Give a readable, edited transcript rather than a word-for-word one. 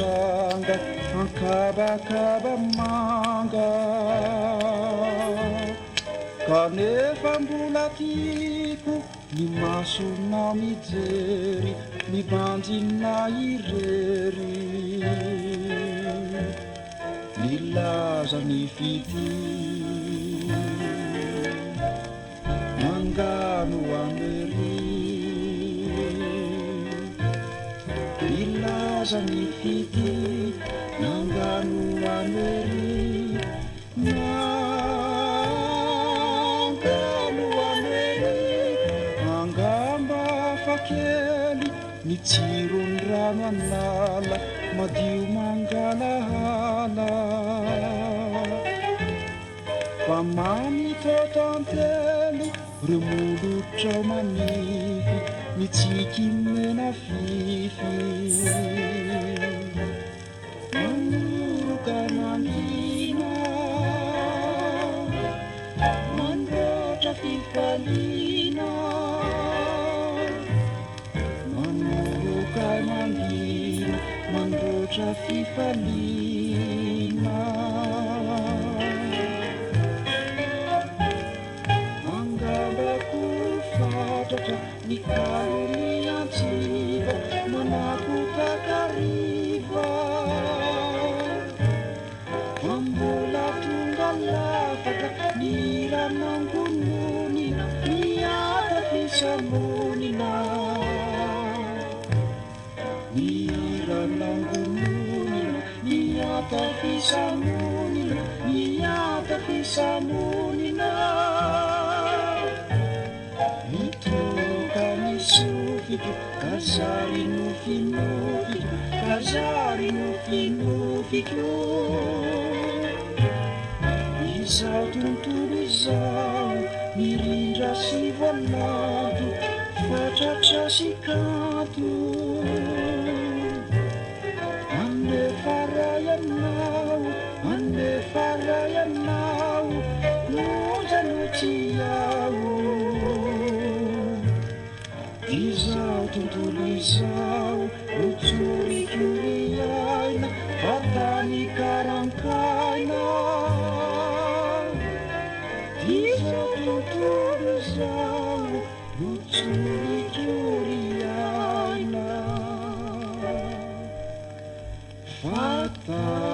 tranga ankabakaba manga kanefa mbola tiako ny masona mijery ny banjina irery nilaza ny fity mangano amery nilaza ny fity mangano amery mangano amery angamba fakely ny tsirony rano anala madio mangalahala fa manitotantely reo molotrao manify mitsiky mena fify manoroka mangina mandroatra fifalina manoroka mangina mandroatra fifalina ni kaloni antsiva manapokakariva ambola tonga lafaka ny ranangononina miata fisamonina ny ranangononina miata fisamonina miata fisamonina kazari nofinofiko kazari nofinofiko izao tontolo izao mirindra sy volanto fatratra sy kanto andefaray anao noja no tiao izao tontolo izao notsorikyoriaina fatany karankaina izao tontolo izao notsorikyoriaina fatany